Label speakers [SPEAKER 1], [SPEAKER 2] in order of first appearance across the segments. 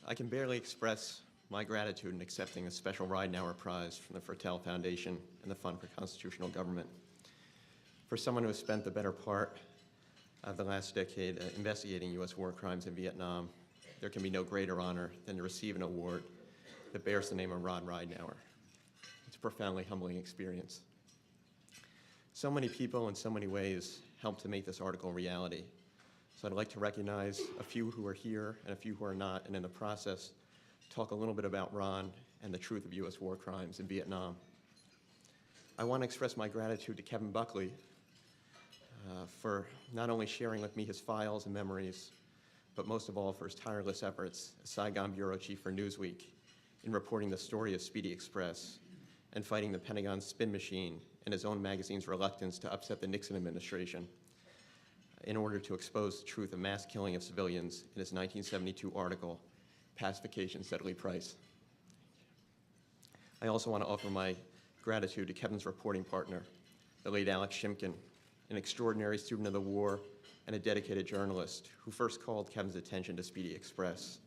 [SPEAKER 1] I can barely express my gratitude in accepting a special Ridenhour Prize from the Fertel Foundation and the Fund for Constitutional Government. For someone who has spent the better part of the last decade investigating U.S. war crimes in Vietnam, there can be no greater honor than to receive an award that bears the name of Ron Ridenhour. It's a profoundly humbling experience. So many people in so many ways helped to make this article a reality. So I'd like to recognize a few who are here and a few who are not, and in the process, talk a little bit about Ron and the truth of U.S. war crimes in Vietnam. I want to express my gratitude to Kevin Buckley for not only sharing with me his files and memories, but most of all for his tireless efforts as Saigon Bureau Chief for Newsweek in reporting the story of Speedy Express and fighting the Pentagon's spin machine and his own magazine's reluctance to upset the Nixon administration in order to expose the truth of mass killing of civilians in his 1972 article, Pacification's Deadly Price. I also want to offer my gratitude to Kevin's reporting partner, the late Alex Shimkin, an extraordinary student of the war and a dedicated journalist who first called Kevin's attention to Speedy Express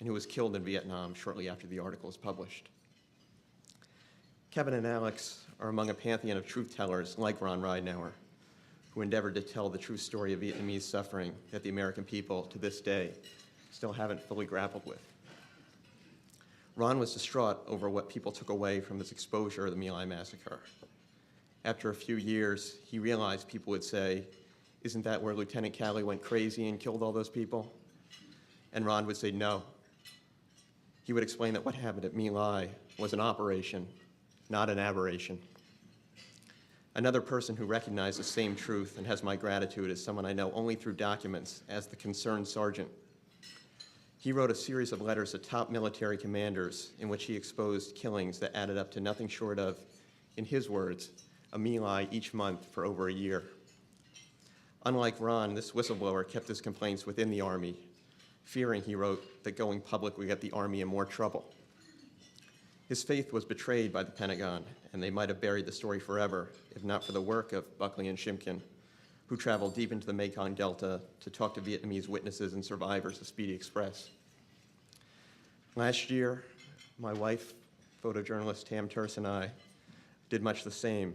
[SPEAKER 1] and who was killed in Vietnam shortly after the article was published. Kevin and Alex are among a pantheon of truth tellers like Ron Ridenhour, who endeavored to tell the true story of Vietnamese suffering that the American people, to this day, still haven't fully grappled with. Ron was distraught over what people took away from his exposure of the My Lai massacre. After a few years, he realized people would say, "Isn't that where Lieutenant Calley went crazy and killed all those people?" And Ron would say no. He would explain that what happened at My Lai was an operation, not an aberration. Another person who recognized the same truth and has my gratitude is someone I know only through documents as the concerned sergeant. He wrote a series of letters to top military commanders in which he exposed killings that added up to nothing short of, in his words, a My Lai each month for over a year. Unlike Ron, this whistleblower kept his complaints within the Army, fearing, he wrote, that going public would get the Army in more trouble. His faith was betrayed by the Pentagon, and they might have buried the story forever if not for the work of Buckley and Shimkin, who traveled deep into the Mekong Delta to talk to Vietnamese witnesses and survivors of Speedy Express. Last year, my wife, photojournalist Tam Turse, and I did much the same,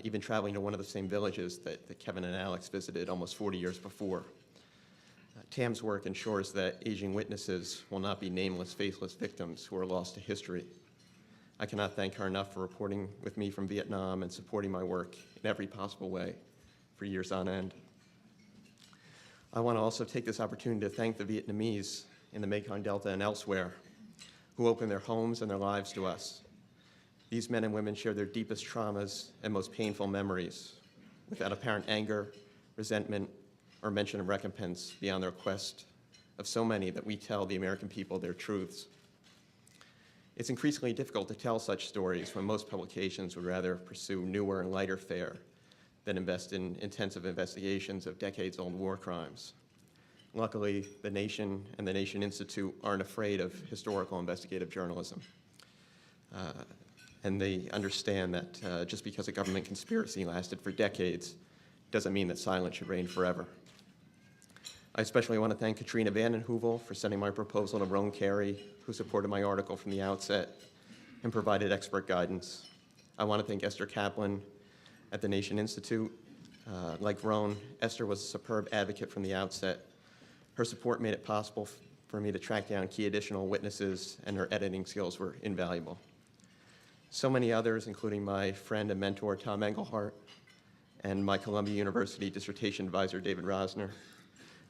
[SPEAKER 1] even traveling to one of the same villages that Kevin and Alex visited almost 40 years before. Tam's work ensures that aging witnesses will not be nameless, faceless victims who are lost to history. I cannot thank her enough for reporting with me from Vietnam and supporting my work in every possible way for years on end. I want to also take this opportunity to thank the Vietnamese in the Mekong Delta and elsewhere who opened their homes and their lives to us. These men and women share their deepest traumas and most painful memories without apparent anger, resentment, or mention of recompense beyond the request of so many that we tell the American people their truths. It's increasingly difficult to tell such stories when most publications would rather pursue newer and lighter fare than invest in intensive investigations of decades-old war crimes. Luckily, the Nation and the Nation Institute aren't afraid of historical investigative journalism. And they understand that just because a government conspiracy lasted for decades doesn't mean that silence should reign forever. I especially want to thank Katrina Vanden Heuvel for sending my proposal to Roan Carey, who supported my article from the outset and provided expert guidance. I want to thank Esther Kaplan at the Nation Institute. Like Roan, Esther was a superb advocate from the outset. Her support made it possible for me to track down key additional witnesses, and her editing skills were invaluable. So many others, including my friend and mentor, Tom Engelhardt, and my Columbia University dissertation advisor, David Rosner,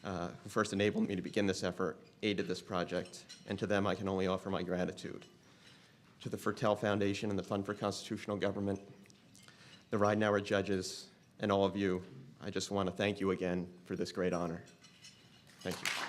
[SPEAKER 1] who first enabled me to begin this effort, aided this project, and to them I can only offer my gratitude. To the Fertel Foundation and the Fund for Constitutional Government, the Ridenhour judges, and all of you, I just want to thank you again for this great honor. Thank you.